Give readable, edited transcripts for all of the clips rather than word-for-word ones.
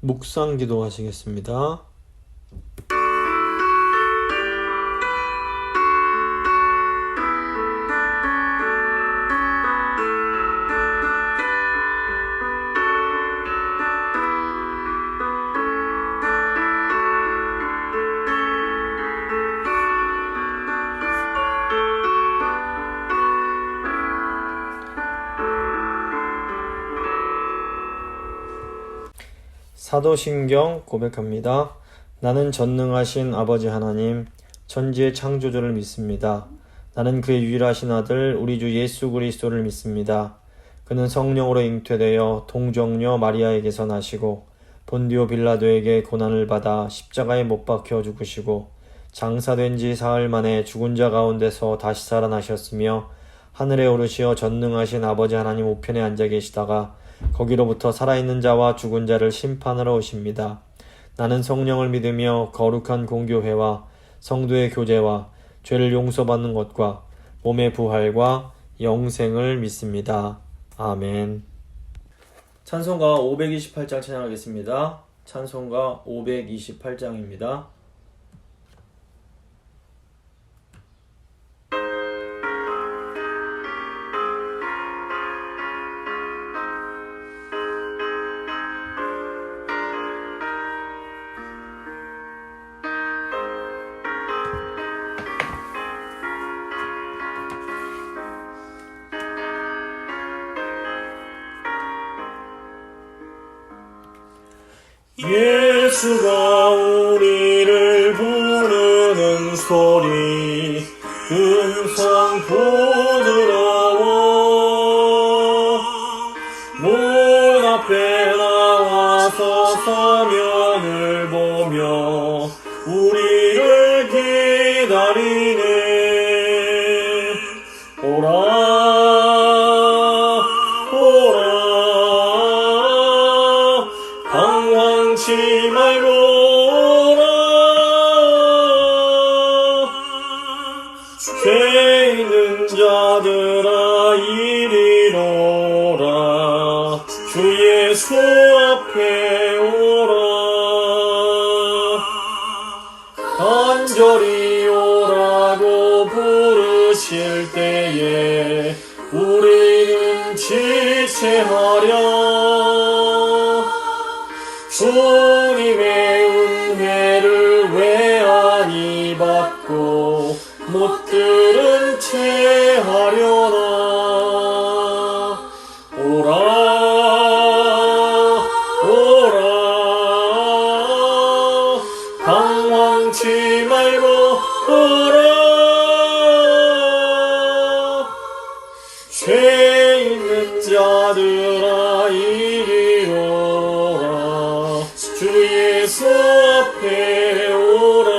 묵상 기도하시겠습니다. 사도신경 고백합니다. 나는 전능하신 아버지 하나님, 천지의 창조주를 믿습니다. 나는 그의 유일하신 아들 우리 주 예수 그리스도를 믿습니다. 그는 성령으로 잉태되어 동정녀 마리아에게서 나시고 본디오 빌라도에게 고난을 받아 십자가에 못 박혀 죽으시고 장사된 지 사흘 만에 죽은 자 가운데서 다시 살아나셨으며 하늘에 오르시어 전능하신 아버지 하나님 우편에 앉아 계시다가 거기로부터 살아있는 자와 죽은 자를 심판하러 오십니다. 나는 성령을 믿으며 거룩한 공교회와 성도의 교제와 죄를 용서받는 것과 몸의 부활과 영생을 믿습니다. 아멘. 찬송가 528장 찬양하겠습니다. 찬송가 528장입니다. 예수가 우리를 부르는 소리 음성 부드러워 문 앞에 나와서 사면을 보며 우리를 기다리네. 오라 방황치 말고 오라. 죄 있는 자들아 이리로 오라. 주 예수 앞에 오라. 간절히 오라고 부르실 때에 우리는 지체하랴. 주님의 은혜를 왜 아니 받고 못 들은 채 하려나. 오라 오라 방황치 말고 오라. 죄 있는 자들아 이리로 오라. 주 예수 앞에 오라.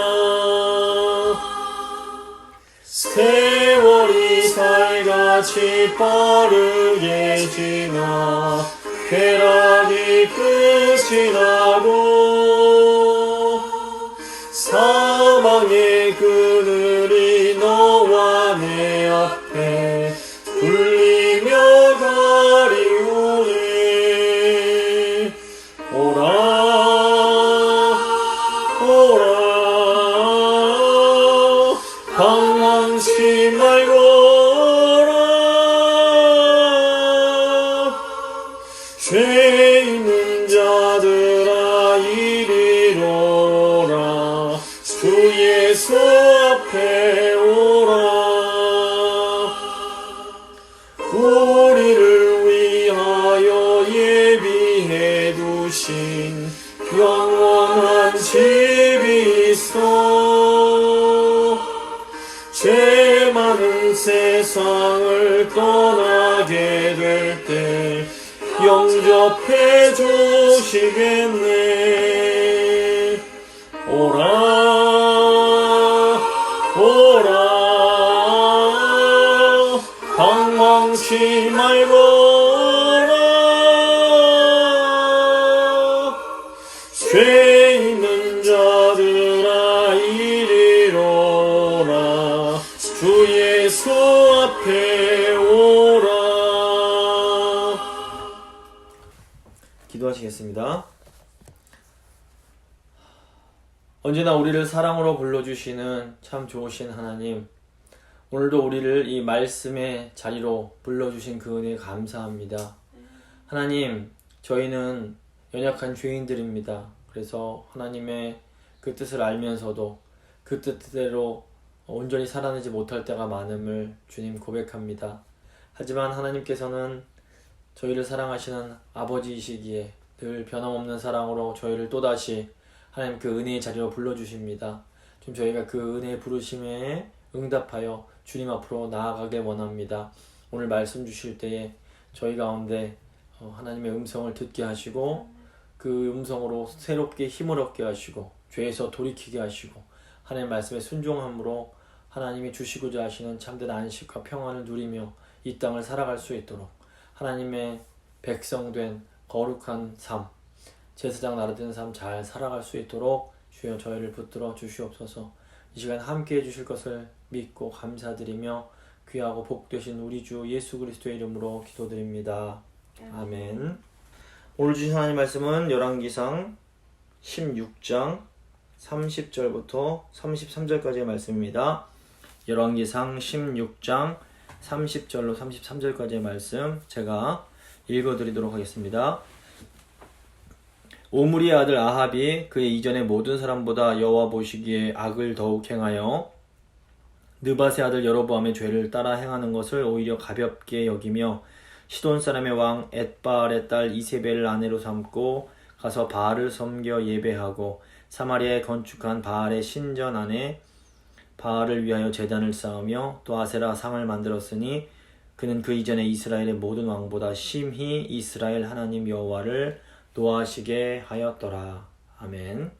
세월이 살같이 빠르게 지나 쾌락이 끝이 나고 사망의 그늘이 너와 내 앞에 울리며 가리우네. 오라 오라 방황치 말고 오라. 죄 있는 자들아 이리로 오라. 주 예수 앞에 오라. 우리를 위하여 예비해 두신 영원한 집이 있어. 죄 많은 세상을 떠나게 될 때 영접해 주시겠네. 오라 오라 방황치 말고 오라. 죄 있는 자들아 이리로 오라. 주 예수 앞에 오라. 기도하시겠습니다. 언제나 우리를 사랑으로 불러주시는 참 좋으신 하나님, 오늘도 우리를 이 말씀의 자리로 불러주신 그 은혜에 감사합니다. 하나님, 저희는 연약한 죄인들입니다. 그래서 하나님의 그 뜻을 알면서도 그 뜻대로 온전히 살아내지 못할 때가 많음을 주님 고백합니다. 하지만 하나님께서는 저희를 사랑하시는 아버지이시기에 늘 변함없는 사랑으로 저희를 또다시 하나님 그 은혜의 자리로 불러주십니다. 좀 저희가 그 은혜의 부르심에 응답하여 주님 앞으로 나아가길 원합니다. 오늘 말씀 주실 때에 저희 가운데 하나님의 음성을 듣게 하시고 그 음성으로 새롭게 힘을 얻게 하시고 죄에서 돌이키게 하시고 하나님 말씀에 순종함으로 하나님이 주시고자 하시는 참된 안식과 평안을 누리며 이 땅을 살아갈 수 있도록 하나님의 백성된 거룩한 삶, 제사장 나라된 삶 잘 살아갈 수 있도록 주여 저희를 붙들어 주시옵소서. 이 시간 함께 해주실 것을 믿고 감사드리며 귀하고 복되신 우리 주 예수 그리스도의 이름으로 기도드립니다. 아멘. 오늘 주신 하나님 말씀은 열왕기상 16장 30절부터 33절까지의 말씀입니다. 열왕기상 16장 30절로 33절까지의 말씀 제가 읽어드리도록 하겠습니다. 오므리의 아들 아합이 그의 이전의 모든 사람보다 여호와 보시기에 악을 더욱 행하여 느밧의 아들 여로보암의 죄를 따라 행하는 것을 오히려 가볍게 여기며 시돈 사람의 왕 엣바알의 딸 이세벨을 아내로 삼고 가서 바알을 섬겨 예배하고 사마리아에 건축한 바알의 신전 안에 바알을 위하여 제단을 쌓으며 또 아세라 상을 만들었으니 그는 그 이전에 이스라엘의 모든 왕보다 심히 이스라엘 하나님 여호와를 노하시게 하였더라. 아멘.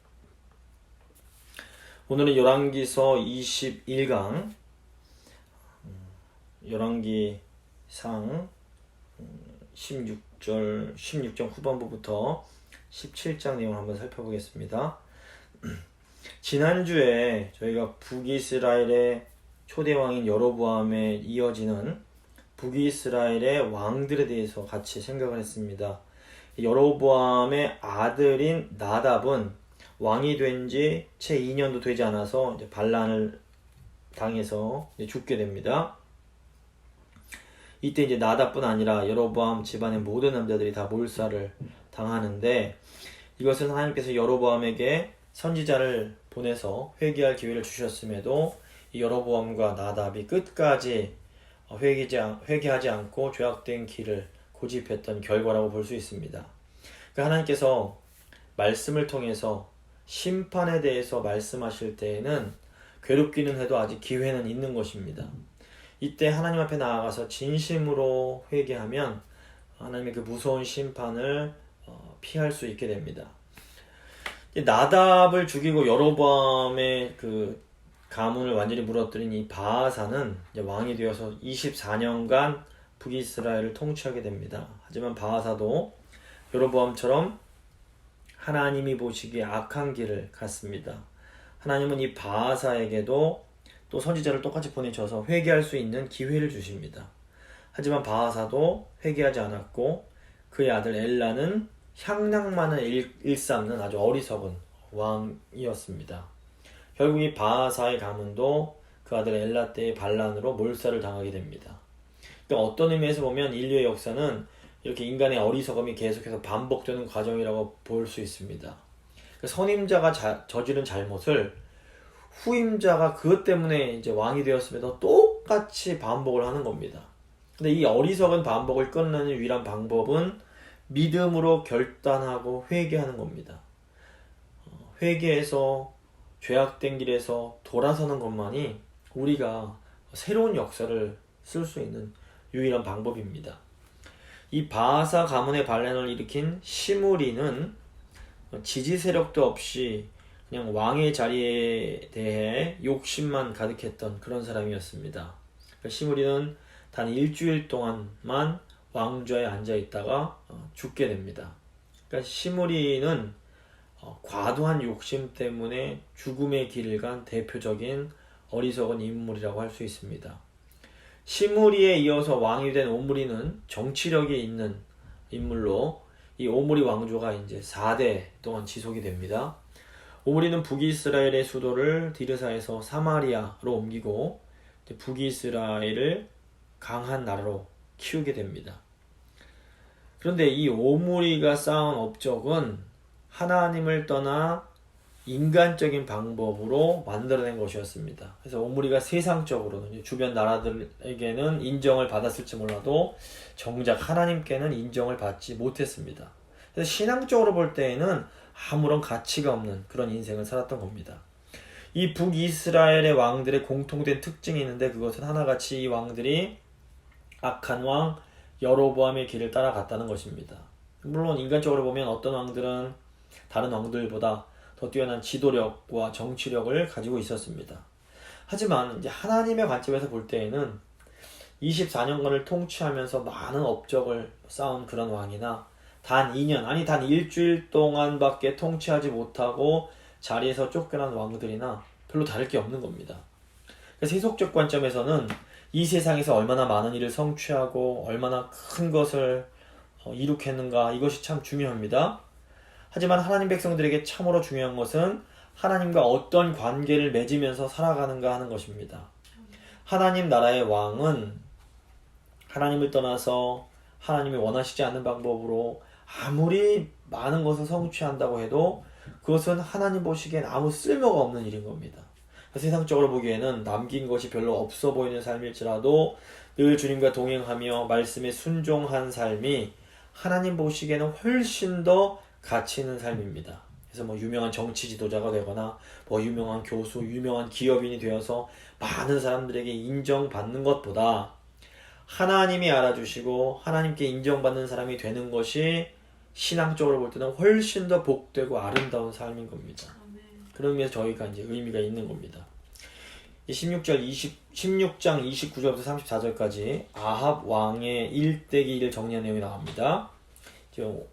오늘은 열왕기서 21강 열왕기상 16장 후반부부터 17장 내용을 한번 살펴보겠습니다. 지난주에 저희가 북이스라엘의 초대왕인 여로보암에 이어지는 북이스라엘의 왕들에 대해서 같이 생각을 했습니다. 여로보암의 아들인 나답은 왕이 된 지 채 2년도 되지 않아서 이제 반란을 당해서 이제 죽게 됩니다. 이때 이제 나답뿐 아니라 여로보암 집안의 모든 남자들이 다 몰살을 당하는데 이것은 하나님께서 여로보암에게 선지자를 보내서 회개할 기회를 주셨음에도 이 여로보암과 나답이 끝까지 회개하지 않고 죄악된 길을 고집했던 결과라고 볼 수 있습니다. 그러니까 하나님께서 말씀을 통해서 심판에 대해서 말씀하실 때에는 괴롭기는 해도 아직 기회는 있는 것입니다. 이때 하나님 앞에 나아가서 진심으로 회개하면 하나님의 그 무서운 심판을 피할 수 있게 됩니다. 나답을 죽이고 여로보암의 그 가문을 완전히 무너뜨린 이 바아사는 이제 왕이 되어서 24년간 북이스라엘을 통치하게 됩니다. 하지만 바아사도 여로보암처럼 하나님이 보시기에 악한 길을 갔습니다. 하나님은 이 바아사에게도 또 선지자를 똑같이 보내셔서 회개할 수 있는 기회를 주십니다. 하지만 바아사도 회개하지 않았고 그의 아들 엘라는 향락만을 일삼는 아주 어리석은 왕이었습니다. 결국 이 바아사의 가문도 그 아들 엘라 때의 반란으로 몰살을 당하게 됩니다. 그러니까 어떤 의미에서 보면 인류의 역사는 이렇게 인간의 어리석음이 계속해서 반복되는 과정이라고 볼 수 있습니다. 그러니까 선임자가 저지른 잘못을 후임자가 그것 때문에 이제 왕이 되었음에도 똑같이 반복을 하는 겁니다. 근데 이 어리석은 반복을 끊는 유일한 방법은 믿음으로 결단하고 회개하는 겁니다. 회개해서 죄악된 길에서 돌아서는 것만이 우리가 새로운 역사를 쓸 수 있는 유일한 방법입니다. 이 바아사 가문의 반란을 일으킨 시므리는 지지 세력도 없이 그냥 왕의 자리에 대해 욕심만 가득했던 그런 사람이었습니다. 시므리는 단 일주일 동안만 왕좌에 앉아 있다가 죽게 됩니다. 그러니까 시므리는 과도한 욕심 때문에 죽음의 길을 간 대표적인 어리석은 인물이라고 할 수 있습니다. 시므리에 이어서 왕이 된 오므리는 정치력이 있는 인물로 이 오므리 왕조가 이제 4대 동안 지속이 됩니다. 오므리는 북이스라엘의 수도를 디르사에서 사마리아로 옮기고 북이스라엘을 강한 나라로 키우게 됩니다. 그런데 이 오므리가 쌓은 업적은 하나님을 떠나 인간적인 방법으로 만들어낸 것이었습니다. 그래서 오므리가 세상적으로는 주변 나라들에게는 인정을 받았을지 몰라도 정작 하나님께는 인정을 받지 못했습니다. 그래서 신앙적으로 볼 때에는 아무런 가치가 없는 그런 인생을 살았던 겁니다. 이 북이스라엘의 왕들의 공통된 특징이 있는데 그것은 하나같이 이 왕들이 악한 왕 여로보암의 길을 따라갔다는 것입니다. 물론 인간적으로 보면 어떤 왕들은 다른 왕들보다 더 뛰어난 지도력과 정치력을 가지고 있었습니다. 하지만 이제 하나님의 관점에서 볼 때에는 24년간을 통치하면서 많은 업적을 쌓은 그런 왕이나 단 2년, 아니 단 일주일 동안밖에 통치하지 못하고 자리에서 쫓겨난 왕들이나 별로 다를 게 없는 겁니다. 세속적 관점에서는 이 세상에서 얼마나 많은 일을 성취하고 얼마나 큰 것을 이룩했는가, 이것이 참 중요합니다. 하지만 하나님 백성들에게 참으로 중요한 것은 하나님과 어떤 관계를 맺으면서 살아가는가 하는 것입니다. 하나님 나라의 왕은 하나님을 떠나서 하나님이 원하시지 않는 방법으로 아무리 많은 것을 성취한다고 해도 그것은 하나님 보시기엔 아무 쓸모가 없는 일인 겁니다. 세상적으로 보기에는 남긴 것이 별로 없어 보이는 삶일지라도 늘 주님과 동행하며 말씀에 순종한 삶이 하나님 보시기에는 훨씬 더 가치 있는 삶입니다. 그래서 유명한 정치 지도자가 되거나 유명한 교수, 유명한 기업인이 되어서 많은 사람들에게 인정받는 것보다 하나님이 알아주시고 하나님께 인정받는 사람이 되는 것이 신앙적으로 볼 때는 훨씬 더 복되고 아름다운 삶인 겁니다. 그런 의미에서 저희가 이제 의미가 있는 겁니다. 16장 29절부터 34절까지 아합 왕의 일대기를 정리한 내용이 나옵니다.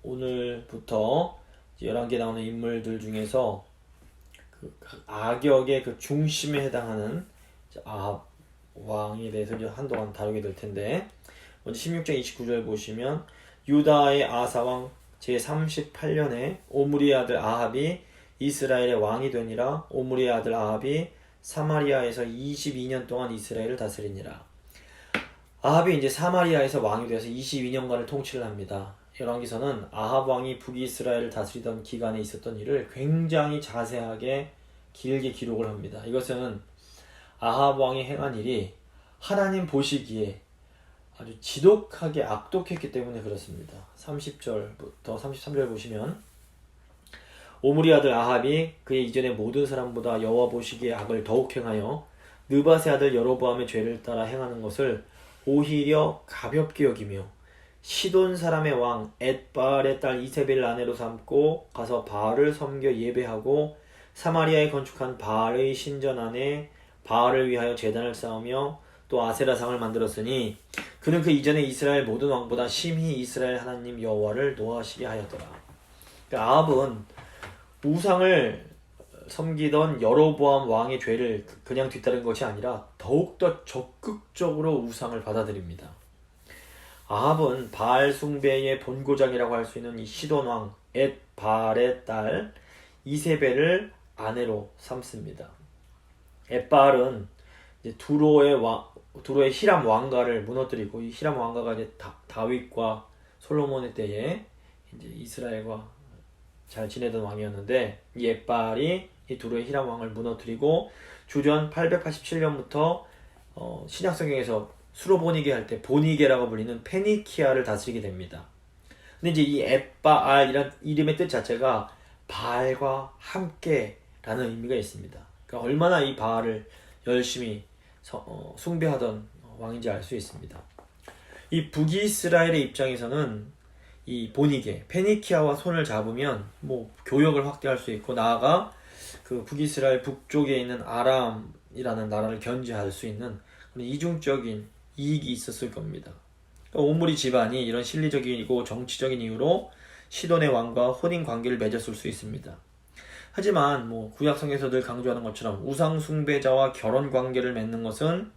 오늘부터 11개 나오는 인물들 중에서 그 악역의 그 중심에 해당하는 아합 왕에 대해서 이제 한동안 다루게 될 텐데, 먼저 16장 29절 보시면 유다의 아사왕 제38년에 오므리의 아들 아합이 이스라엘의 왕이 되니라. 오므리의 아들 아합이 사마리아에서 22년 동안 이스라엘을 다스리니라. 아합이 이제 사마리아에서 왕이 되어서 22년간을 통치를 합니다. 열왕기서는 아합 왕이 북이스라엘을 다스리던 기간에 있었던 일을 굉장히 자세하게 길게 기록을 합니다. 이것은 아합 왕이 행한 일이 하나님 보시기에 아주 지독하게 악독했기 때문에 그렇습니다. 30절부터 33절 보시면 오므리 아들 아합이 그의 이전의 모든 사람보다 여호와 보시기에 악을 더욱 행하여 느밧의 아들 여로보암의 죄를 따라 행하는 것을 오히려 가볍게 여기며 시돈 사람의 왕 엣바알의 딸 이세벨을 아내로 삼고 가서 바알을 섬겨 예배하고 사마리아에 건축한 바알의 신전 안에 바알을 위하여 제단을 쌓으며 또 아세라상을 만들었으니 그는 그 이전에 이스라엘 모든 왕보다 심히 이스라엘 하나님 여호와를 노하시게 하였더라. 그러니까 아합은 우상을 섬기던 여로보암 왕의 죄를 그냥 뒤따른 것이 아니라 더욱더 적극적으로 우상을 받아들입니다. 아합은 바알 숭배의 본고장이라고 할 수 있는 이 시돈 왕 엣바알의 딸 이세벨을 아내로 삼습니다. 엣바알은 이제 두로의 히람 왕가를 무너뜨리고, 이 히람 왕가가 이제 다윗과 솔로몬의 때에 이제 이스라엘과 잘 지내던 왕이었는데, 이 엣바알이 이 두로의 히람 왕을 무너뜨리고 주전 887년부터 신약성경에서 수로 보니게 할 때 보니게라고 불리는 페니키아를 다스리게 됩니다. 근데 이제 이 엣바알이란 이름의 뜻 자체가 바알과 함께라는 의미가 있습니다. 그러니까 얼마나 이 바알을 열심히 숭배하던 왕인지 알 수 있습니다. 이 북이스라엘의 입장에서는 이 보니게, 페니키아와 손을 잡으면 교역을 확대할 수 있고, 나아가 그 북이스라엘 북쪽에 있는 아람이라는 나라를 견제할 수 있는 그런 이중적인 이익이 있었을 겁니다. 그러니까 오므리 집안이 이런 실리적이고 정치적인 이유로 시돈의 왕과 혼인 관계를 맺었을 수 있습니다. 하지만 구약성에서 늘 강조하는 것처럼 우상 숭배자와 결혼 관계를 맺는 것은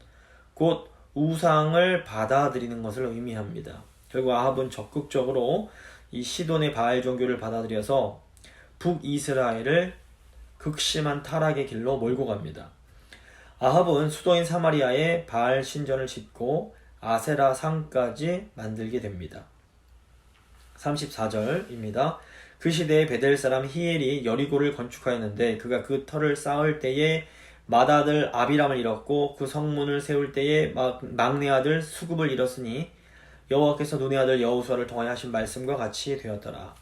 곧 우상을 받아들이는 것을 의미합니다. 결국 아합은 적극적으로 이 시돈의 바알 종교를 받아들여서 북이스라엘을 극심한 타락의 길로 몰고 갑니다. 아합은 수도인 사마리아에 바알 신전을 짓고 아세라 상까지 만들게 됩니다. 34절입니다. 그 시대에 베델 사람 히엘이 여리고를 건축하였는데 그가 그 터를 쌓을 때에 맏아들 아비람을 잃었고 그 성문을 세울 때에 막내 아들 수굽을 잃었으니 여호와께서 눈의 아들 여호수아를 통하여 하신 말씀과 같이 되었더라.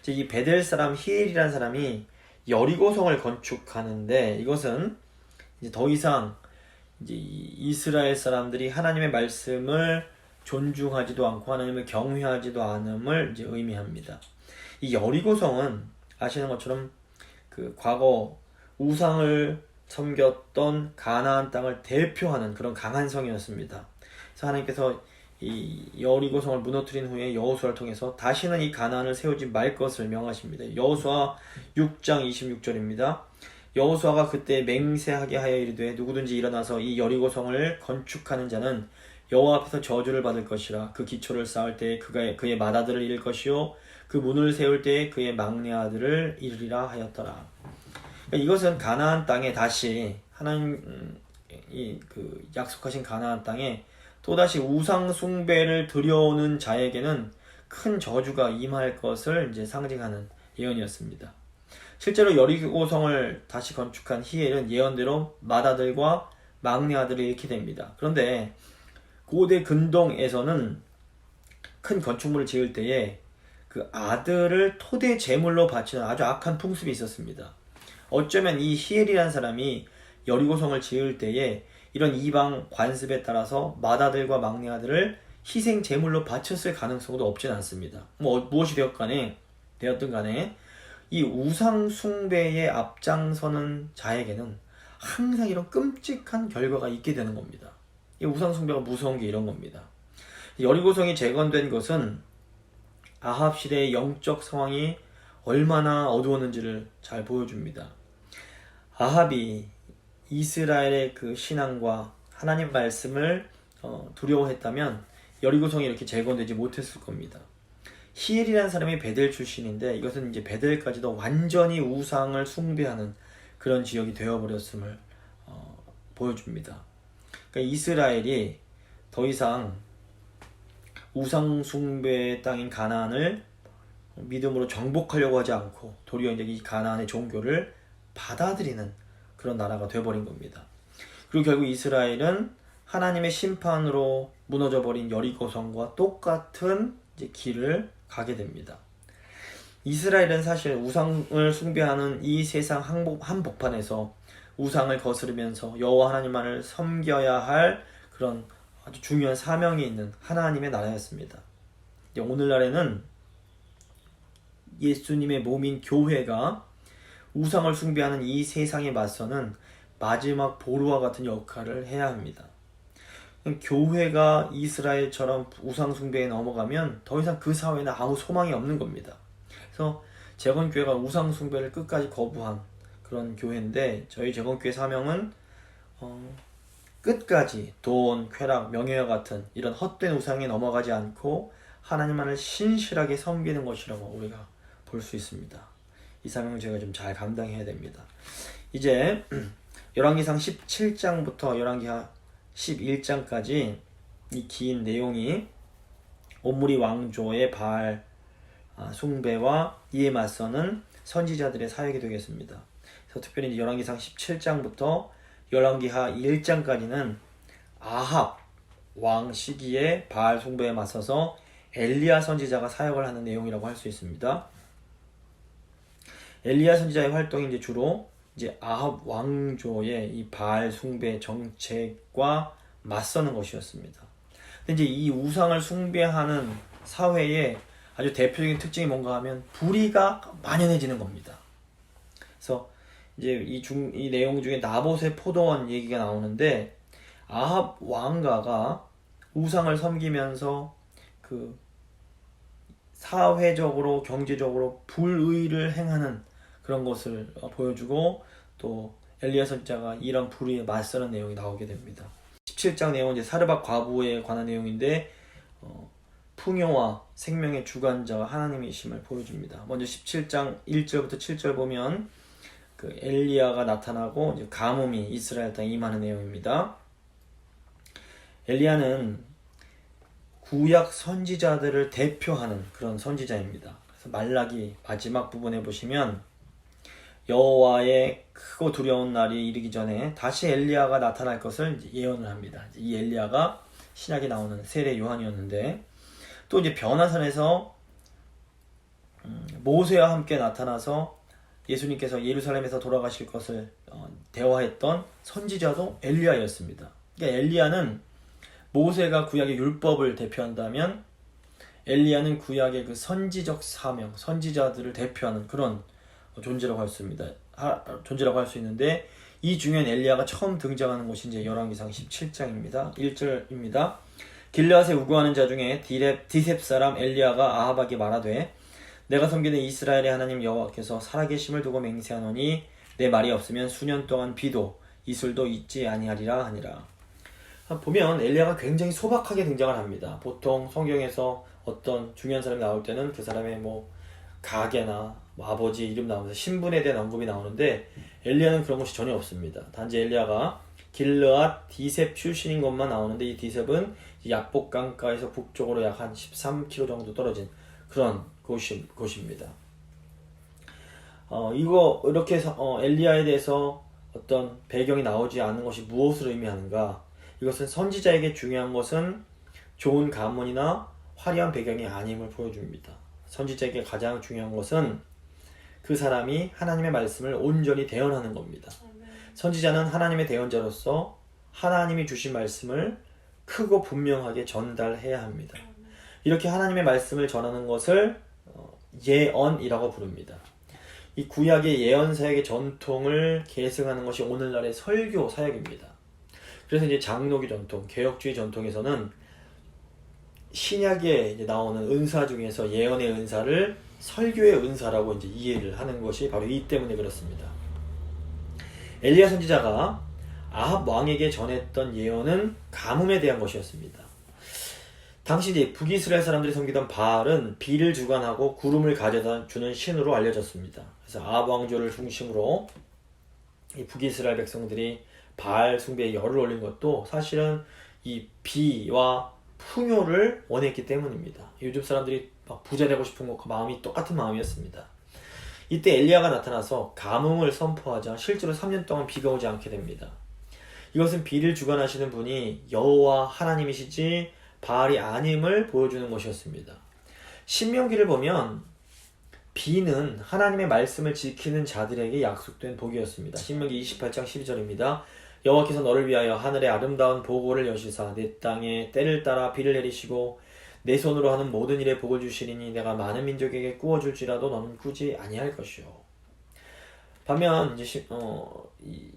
이 베델 사람 히엘이라는 사람이 여리고성을 건축하는데 이것은 이제 더 이상 이제 이스라엘 사람들이 하나님의 말씀을 존중하지도 않고 하나님을 경외하지도 않음을 이제 의미합니다. 이 여리고성은 아시는 것처럼 그 과거 우상을 섬겼던 가나안 땅을 대표하는 그런 강한 성이었습니다. 그래서 하나님께서 이 여리고성을 무너뜨린 후에 여호수아를 통해서 다시는 이 가나안을 세우지 말 것을 명하십니다. 여호수아 6장 26절입니다. 여호수아가 그때 맹세하게 하여 이르되 누구든지 일어나서 이 여리고성을 건축하는 자는 여호와 앞에서 저주를 받을 것이라. 그 기초를 쌓을 때에 그의 맏아들을 잃을 것이요 그 문을 세울 때에 그의 막내 아들을 잃으리라 하였더라. 그러니까 이것은 가나안 땅에 다시 하나님이 그 약속하신 가나안 땅에 또다시 우상 숭배를 드려오는 자에게는 큰 저주가 임할 것을 이제 상징하는 예언이었습니다. 실제로 여리고성을 다시 건축한 히엘은 예언대로 맏아들과 막내 아들을 잃게 됩니다. 그런데 고대 근동에서는 큰 건축물을 지을 때에 그 아들을 토대 제물로 바치는 아주 악한 풍습이 있었습니다. 어쩌면 이 히엘이라는 사람이 여리고성을 지을 때에 이런 이방 관습에 따라서 맏아들과 막내 아들을 희생 제물로 바쳤을 가능성도 없지는 않습니다. 무엇이 되었든 간에 이 우상 숭배에 앞장서는 자에게는 항상 이런 끔찍한 결과가 있게 되는 겁니다. 이 우상 숭배가 무서운 게 이런 겁니다. 여리고성이 재건된 것은 아합 시대의 영적 상황이 얼마나 어두웠는지를 잘 보여줍니다. 아합이 이스라엘의 그 신앙과 하나님 말씀을 두려워했다면 여리고성이 이렇게 재건되지 못했을 겁니다. 히엘이라는 사람이 베델 출신인데 이것은 이제 베델까지도 완전히 우상을 숭배하는 그런 지역이 되어버렸음을 보여줍니다. 그러니까 이스라엘이 더 이상 우상 숭배의 땅인 가나안을 믿음으로 정복하려고 하지 않고 도리어 이제 이 가나안의 종교를 받아들이는 그런 나라가 되어버린 겁니다. 그리고 결국 이스라엘은 하나님의 심판으로 무너져버린 여리고성과 똑같은 이제 길을 가게 됩니다. 이스라엘은 사실 우상을 숭배하는 이 세상 한복판에서 우상을 거스르면서 여호와 하나님만을 섬겨야 할 그런 아주 중요한 사명이 있는 하나님의 나라였습니다. 오늘날에는 예수님의 몸인 교회가 우상을 숭배하는 이 세상에 맞서는 마지막 보루와 같은 역할을 해야 합니다. 교회가 이스라엘처럼 우상 숭배에 넘어가면 더 이상 그 사회에는 아무 소망이 없는 겁니다. 그래서 재건교회가 우상 숭배를 끝까지 거부한 그런 교회인데 저희 재건교회 사명은 끝까지 돈, 쾌락, 명예와 같은 이런 헛된 우상에 넘어가지 않고 하나님만을 신실하게 섬기는 것이라고 우리가 볼 수 있습니다. 이 사명을 제가 좀 잘 감당해야 됩니다. 이제 열왕기상 17장부터 열왕기하 11장까지 이 긴 내용이 옴므리 왕조의 바알 숭배와 이에 맞서는 선지자들의 사역이 되겠습니다. 그래서 특별히 열왕기상 17장부터 열왕기하 1장까지는 아합 왕 시기에 바알 숭배에 맞서서 엘리야 선지자가 사역을 하는 내용이라고 할 수 있습니다. 엘리야 선지자의 활동이 이제 주로 아합 왕조의 이 바알 숭배 정책과 맞서는 것이었습니다. 근데 이제 이 우상을 숭배하는 사회의 아주 대표적인 특징이 뭔가 하면 불의가 만연해지는 겁니다. 그래서 이제 이 내용 중에 나봇의 포도원 얘기가 나오는데 아합 왕가가 우상을 섬기면서 그 사회적으로 경제적으로 불의를 행하는 그런 것을 보여주고 또 엘리야 선지자가 이런 불의에 맞서는 내용이 나오게 됩니다. 17장 내용은 이제 사르밧 과부에 관한 내용인데 풍요와 생명의 주관자가 하나님이심을 보여줍니다. 먼저 17장 1절부터 7절 보면 그 엘리야가 나타나고 이제 가뭄이 이스라엘 땅에 임하는 내용입니다. 엘리야는 구약 선지자들을 대표하는 그런 선지자입니다. 그래서 말라기 마지막 부분에 보시면 여호와의 크고 두려운 날이 이르기 전에 다시 엘리야가 나타날 것을 이제 예언을 합니다. 이 엘리야가 신약에 나오는 세례 요한이었는데, 또 이제 변화산에서 모세와 함께 나타나서 예수님께서 예루살렘에서 돌아가실 것을 대화했던 선지자도 엘리야였습니다. 그러니까 엘리야는 모세가 구약의 율법을 대표한다면 엘리야는 구약의 그 선지적 사명, 선지자들을 대표하는 그런 존재라고 할 수 있는데, 이 중엔 엘리야가 처음 등장하는 곳이 이제 열왕기상 17장입니다. 1절입니다. 길르앗에 우거하는 자 중에 디셉 사람 엘리야가 아합에게 말하되 내가 섬기는 이스라엘의 하나님 여호와께서 살아계심을 두고 맹세하노니 내 말이 없으면 수년 동안 비도 이슬도 있지 아니하리라 하니라. 보면 엘리야가 굉장히 소박하게 등장을 합니다. 보통 성경에서 어떤 중요한 사람이 나올 때는 그 사람의 뭐 가계나 뭐 아버지 이름 나오면서 신분에 대한 언급이 나오는데, 엘리야는 그런 것이 전혀 없습니다. 단지 엘리야가 길르앗 디셉 출신인 것만 나오는데, 이 디셉은 야복 강가에서 북쪽으로 약 한 13km 정도 떨어진 그런 곳입니다. 이렇게 해서 엘리야에 대해서 어떤 배경이 나오지 않는 것이 무엇을 의미하는가? 이것은 선지자에게 중요한 것은 좋은 가문이나 화려한 배경이 아님을 보여줍니다. 선지자에게 가장 중요한 것은 그 사람이 하나님의 말씀을 온전히 대언하는 겁니다. 선지자는 하나님의 대언자로서 하나님이 주신 말씀을 크고 분명하게 전달해야 합니다. 이렇게 하나님의 말씀을 전하는 것을 예언이라고 부릅니다. 이 구약의 예언 사역의 전통을 계승하는 것이 오늘날의 설교 사역입니다. 그래서 이제 장로교 전통, 개혁주의 전통에서는 신약에 이제 나오는 은사 중에서 예언의 은사를 설교의 은사라고 이제 이해를 하는 것이 바로 이 때문에 그렇습니다. 엘리야 선지자가 아합 왕에게 전했던 예언은 가뭄에 대한 것이었습니다. 당시 이제 북이스라엘 사람들이 섬기던 바알은 비를 주관하고 구름을 가져다 주는 신으로 알려졌습니다. 그래서 아합 왕조를 중심으로 이 북이스라엘 백성들이 바알 숭배에 열을 올린 것도 사실은 이 비와 풍요를 원했기 때문입니다. 요즘 사람들이 막 부자 되고 싶은 것과 마음이 똑같은 마음이었습니다. 이때 엘리야가 나타나서 가뭄을 선포하자 실제로 3년 동안 비가 오지 않게 됩니다. 이것은 비를 주관하시는 분이 여호와 하나님이시지 바알이 아님을 보여주는 것이었습니다. 신명기를 보면 비는 하나님의 말씀을 지키는 자들에게 약속된 복이었습니다. 신명기 28장 12절입니다. 여호와께서 너를 위하여 하늘의 아름다운 보고를 여시사 내 땅에 때를 따라 비를 내리시고 내 손으로 하는 모든 일에 복을 주시리니 내가 많은 민족에게 꾸어줄지라도 너는 꾸지 아니할 것이요. 반면 이제 이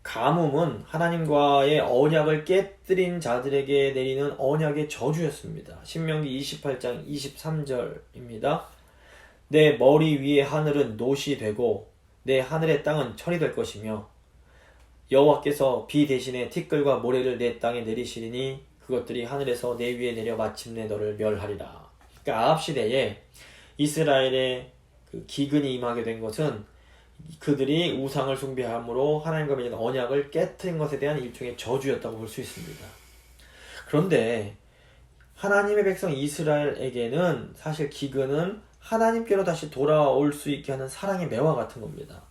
가뭄은 하나님과의 언약을 깨뜨린 자들에게 내리는 언약의 저주였습니다. 신명기 28장 23절입니다. 내 머리 위의 하늘은 놋이 되고 내 하늘의 땅은 철이 될 것이며 여호와께서 비 대신에 티끌과 모래를 내 땅에 내리시리니 그것들이 하늘에서 내 위에 내려 마침내 너를 멸하리라. 그러니까 아합 시대에 이스라엘의 그 기근이 임하게 된 것은 그들이 우상을 숭배함으로 하나님과 맺은 언약을 깨뜨린 것에 대한 일종의 저주였다고 볼 수 있습니다. 그런데 하나님의 백성 이스라엘에게는 사실 기근은 하나님께로 다시 돌아올 수 있게 하는 사랑의 매와 같은 겁니다.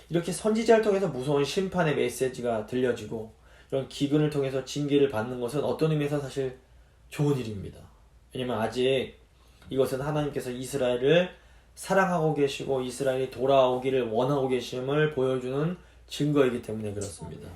이렇게 선지자를 통해서 무서운 심판의 메시지가 들려지고 이런 기근을 통해서 징계를 받는 것은 어떤 의미에서 사실 좋은 일입니다. 왜냐면 아직 이것은 하나님께서 이스라엘을 사랑하고 계시고 이스라엘이 돌아오기를 원하고 계심을 보여주는 증거이기 때문에 그렇습니다.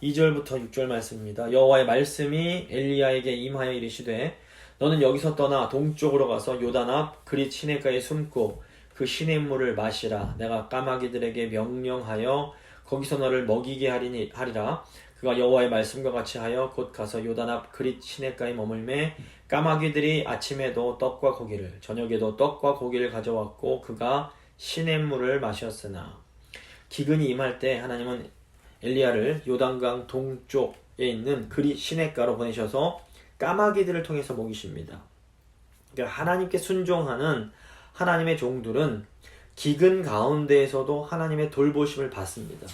2절부터 6절 말씀입니다. 여호와의 말씀이 엘리야에게 임하여 이르시되 너는 여기서 떠나 동쪽으로 가서 요단 앞 그릿 시냇가에 숨고 그 시냇물을 마시라. 내가 까마귀들에게 명령하여 거기서 너를 먹이게 하리라. 그가 여호와의 말씀과 같이 하여 곧 가서 요단 앞 그릿 시냇가에 머물매 까마귀들이 아침에도 떡과 고기를 저녁에도 떡과 고기를 가져왔고 그가 시냇물을 마셨으나 기근이 임할 때 하나님은 엘리야를 요단강 동쪽에 있는 그릿 시냇가로 보내셔서 까마귀들을 통해서 먹이십니다. 그러니까 하나님께 순종하는 하나님의 종들은 기근 가운데에서도 하나님의 돌보심을 받습니다.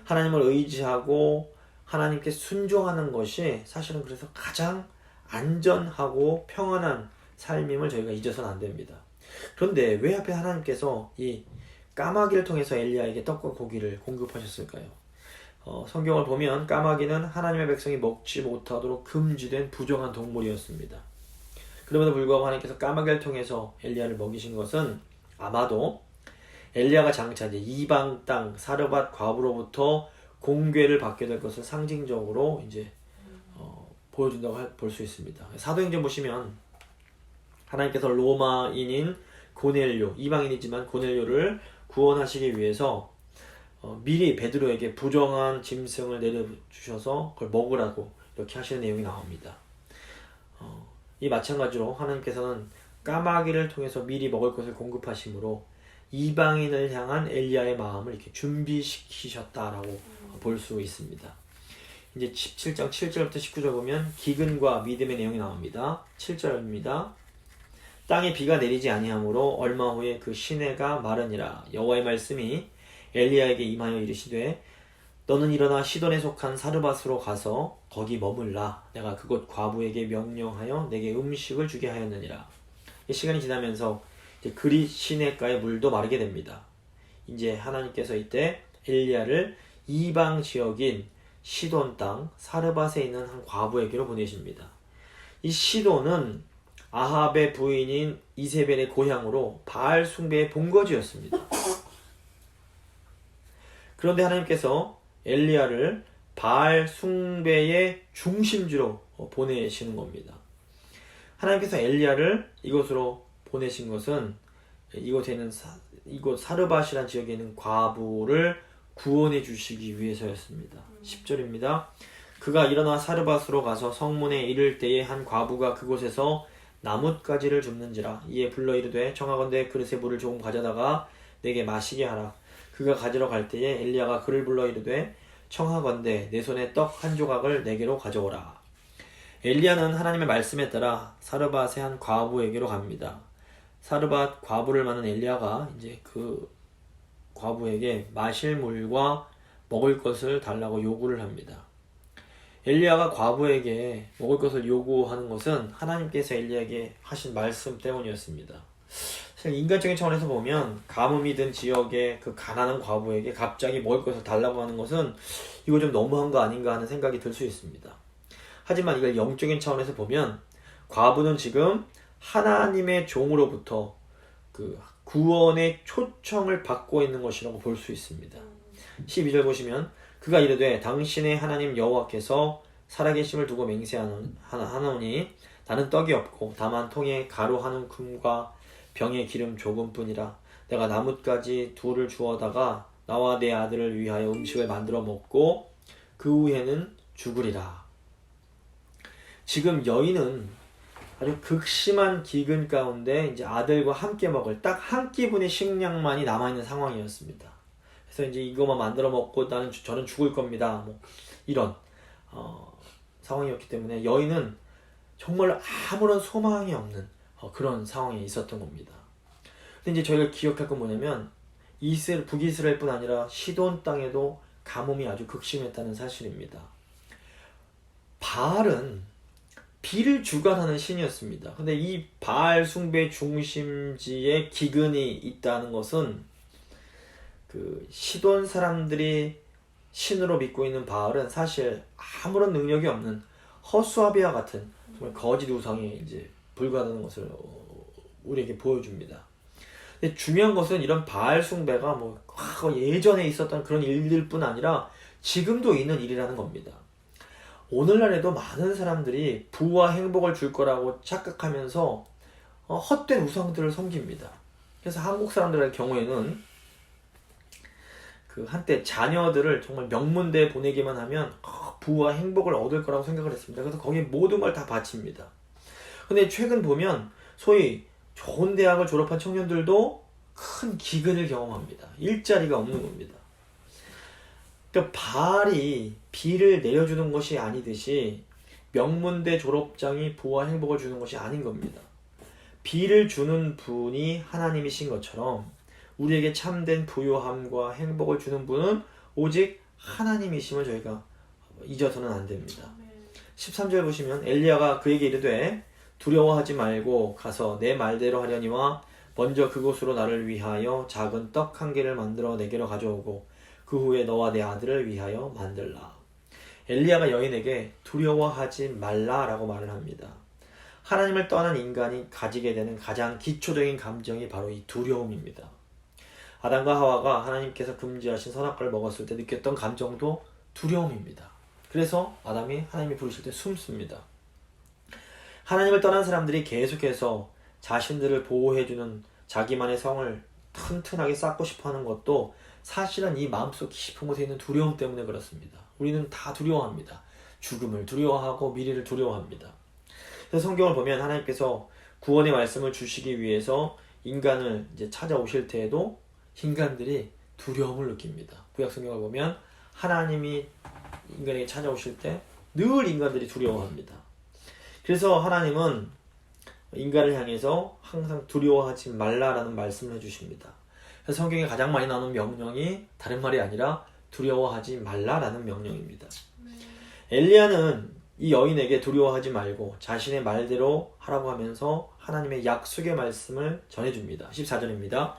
하나님을 의지하고 하나님께 순종하는 것이 사실은 그래서 가장 안전하고 평안한 삶임을 저희가 잊어서는 안 됩니다. 그런데 왜 하필 하나님께서 이 까마귀를 통해서 엘리야에게 떡과 고기를 공급하셨을까요? 성경을 보면 까마귀는 하나님의 백성이 먹지 못하도록 금지된 부정한 동물이었습니다. 그럼에도 불구하고 하나님께서 까마귀를 통해서 엘리야를 먹이신 것은 아마도 엘리야가 장차 이제 이방 땅 사르밧 과부로부터 공궤를 받게 될 것을 상징적으로 이제 보여준다고 볼 수 있습니다. 사도행전 보시면 하나님께서 로마인인 고넬료, 이방인이지만 고넬료를 구원하시기 위해서 미리 베드로에게 부정한 짐승을 내려주셔서 그걸 먹으라고 이렇게 하시는 내용이 나옵니다. 이 마찬가지로 하나님께서는 까마귀를 통해서 미리 먹을 것을 공급하심으로 이방인을 향한 엘리야의 마음을 이렇게 준비시키셨다라고 볼 수 있습니다. 이제 17장 7절부터 19절 보면 기근과 믿음의 내용이 나옵니다. 7절입니다. 땅에 비가 내리지 아니하므로 얼마 후에 그 시내가 마르니라. 여호와의 말씀이 엘리야에게 임하여 이르시되 너는 일어나 시돈에 속한 사르밧으로 가서 거기 머물라. 내가 그곳 과부에게 명령하여 내게 음식을 주게 하였느니라. 시간이 지나면서 이제 그릿 시내가의 물도 마르게 됩니다. 이제 하나님께서 이때 엘리야를 이방 지역인 시돈 땅 사르밧에 있는 한 과부에게로 보내십니다. 이 시돈은 아합의 부인인 이세벨의 고향으로 바알 숭배의 본거지였습니다. 그런데 하나님께서 엘리야를 바알 숭배의 중심지로 보내시는 겁니다. 하나님께서 엘리야를 이곳으로 보내신 것은 이곳 사르밧이라는 지역에 있는 과부를 구원해 주시기 위해서였습니다. 10절입니다. 그가 일어나 사르밧으로 가서 성문에 이를 때에 한 과부가 그곳에서 나뭇가지를 줍는지라. 이에 불러 이르되 청하건대 그릇에 물을 조금 가져다가 내게 마시게 하라. 그가 가지러 갈 때에 엘리야가 그를 불러 이르되 청하건대 내 손에 떡 한 조각을 내게로 가져오라. 엘리야는 하나님의 말씀에 따라 사르밧의 한 과부에게로 갑니다. 사르밧 과부를 만난 엘리야가 이제 그 과부에게 마실 물과 먹을 것을 달라고 요구를 합니다. 엘리야가 과부에게 먹을 것을 요구하는 것은 하나님께서 엘리야에게 하신 말씀 때문이었습니다. 사실 인간적인 차원에서 보면 가뭄이 든 지역의 그 가난한 과부에게 갑자기 먹을 것을 달라고 하는 것은 이거 좀 너무한 거 아닌가 하는 생각이 들 수 있습니다. 하지만 이걸 영적인 차원에서 보면 과부는 지금 하나님의 종으로부터 그 구원의 초청을 받고 있는 것이라고 볼 수 있습니다. 12절 보시면 그가 이르되 당신의 하나님 여호와께서 살아계심을 두고 맹세하노니 나는 떡이 없고 다만 통에 가루 한 움큼과 병에 기름 조금뿐이라. 내가 나뭇가지 둘을 주어다가 나와 내 아들을 위하여 음식을 만들어 먹고 그 후에는 죽으리라. 지금 여인은 아주 극심한 기근 가운데 이제 아들과 함께 먹을 딱 한 끼분의 식량만이 남아있는 상황이었습니다. 그래서 이제 이것만 만들어 먹고 저는 죽을 겁니다. 뭐 이런 상황이었기 때문에 여인은 정말 아무런 소망이 없는 그런 상황에 있었던 겁니다. 근데 이제 저희가 기억할 건 뭐냐면 북이스라엘뿐 아니라 시돈 땅에도 가뭄이 아주 극심했다는 사실입니다. 바알은 비를 주관하는 신이었습니다. 근데 이 바알 숭배 중심지에 기근이 있다는 것은 그 시돈 사람들이 신으로 믿고 있는 바알은 사실 아무런 능력이 없는 허수아비와 같은 정말 거짓 우상에 이제 불과하다는 것을 우리에게 보여줍니다. 근데 중요한 것은 이런 바알 숭배가 뭐 예전에 있었던 그런 일들뿐 아니라 지금도 있는 일이라는 겁니다. 오늘날에도 많은 사람들이 부와 행복을 줄 거라고 착각하면서 헛된 우상들을 섬깁니다. 그래서 한국 사람들의 경우에는 그 한때 자녀들을 정말 명문대에 보내기만 하면 부와 행복을 얻을 거라고 생각을 했습니다. 그래서 거기에 모든 걸 다 바칩니다. 근데 최근 보면 소위 좋은 대학을 졸업한 청년들도 큰 기근을 경험합니다. 일자리가 없는 겁니다. 그러니까 바알이 비를 내려주는 것이 아니듯이 명문대 졸업장이 부와 행복을 주는 것이 아닌 겁니다. 비를 주는 분이 하나님이신 것처럼 우리에게 참된 부요함과 행복을 주는 분은 오직 하나님이심을 저희가 잊어서는 안 됩니다. 13절 보시면 엘리야가 그에게 이르되 두려워하지 말고 가서 내 말대로 하려니와 먼저 그곳으로 나를 위하여 작은 떡 한 개를 만들어 내게로 가져오고 그 후에 너와 내 아들을 위하여 만들라. 엘리야가 여인에게 두려워하지 말라라고 말을 합니다. 하나님을 떠난 인간이 가지게 되는 가장 기초적인 감정이 바로 이 두려움입니다. 아담과 하와가 하나님께서 금지하신 선악과를 먹었을 때 느꼈던 감정도 두려움입니다. 그래서 아담이 하나님이 부르실 때 숨습니다. 하나님을 떠난 사람들이 계속해서 자신들을 보호해주는 자기만의 성을 튼튼하게 쌓고 싶어하는 것도 사실은 이 마음속 깊은 곳에 있는 두려움 때문에 그렇습니다. 우리는 다 두려워합니다. 죽음을 두려워하고 미래를 두려워합니다. 그래서 성경을 보면 하나님께서 구원의 말씀을 주시기 위해서 인간을 이제 찾아오실 때에도 인간들이 두려움을 느낍니다. 구약 성경을 보면 하나님이 인간에게 찾아오실 때 늘 인간들이 두려워합니다. 그래서 하나님은 인간을 향해서 항상 두려워하지 말라라는 말씀을 해주십니다. 그래서 성경에 가장 많이 나오는 명령이 다른 말이 아니라 두려워하지 말라라는 명령입니다. 엘리야는 이 여인에게 두려워하지 말고 자신의 말대로 하라고 하면서 하나님의 약속의 말씀을 전해줍니다. 14절입니다.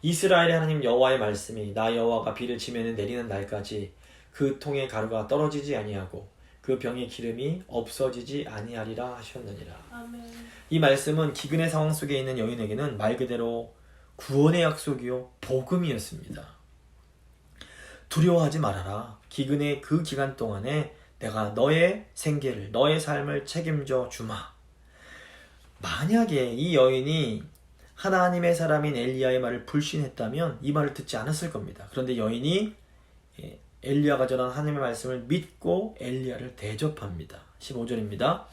이스라엘의 하나님 여호와의 말씀이 나 여호와가 비를 지면에 내리는 날까지 그 통의 가루가 떨어지지 아니하고 그 병의 기름이 없어지지 아니하리라 하셨느니라. 아멘. 이 말씀은 기근의 상황 속에 있는 여인에게는 말 그대로 구원의 약속이요 복음이었습니다. 두려워하지 말아라. 기근의 그 기간 동안에 내가 너의 생계를 너의 삶을 책임져 주마. 만약에 이 여인이 하나님의 사람인 엘리야의 말을 불신했다면 이 말을 듣지 않았을 겁니다. 그런데 여인이 엘리야가 전한 하나님의 말씀을 믿고 엘리야를 대접합니다. 15절입니다.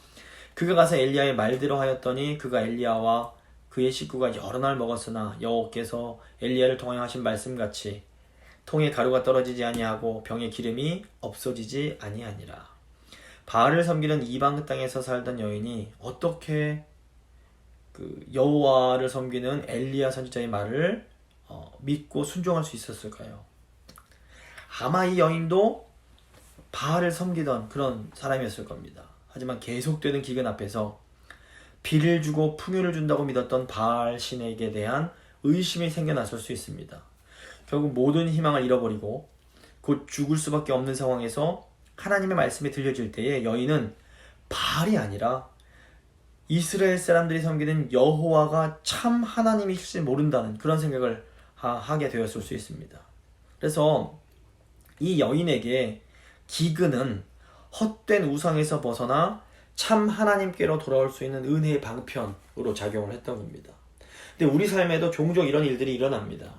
그가 가서 엘리야의 말대로 하였더니 그가 엘리야와 그의 식구가 여러 날 먹었으나 여호와께서 엘리야를 통하여 하신 말씀같이 통에 가루가 떨어지지 아니하고 병의 기름이 없어지지 아니하니라. 바알을 섬기는 이방 땅에서 살던 여인이 어떻게 그 여호와를 섬기는 엘리야 선지자의 말을 믿고 순종할 수 있었을까요? 아마 이 여인도 바알을 섬기던 그런 사람이었을 겁니다. 하지만 계속되는 기근 앞에서 비를 주고 풍요를 준다고 믿었던 바알 신에게 대한 의심이 생겨났을 수 있습니다. 결국 모든 희망을 잃어버리고 곧 죽을 수밖에 없는 상황에서 하나님의 말씀이 들려질 때에 여인은 바알이 아니라 이스라엘 사람들이 섬기는 여호와가 참 하나님이실지 모른다는 그런 생각을 하게 되었을 수 있습니다. 그래서 이 여인에게 기근은 헛된 우상에서 벗어나 참 하나님께로 돌아올 수 있는 은혜의 방편으로 작용을 했던 겁니다. 근데 우리 삶에도 종종 이런 일들이 일어납니다.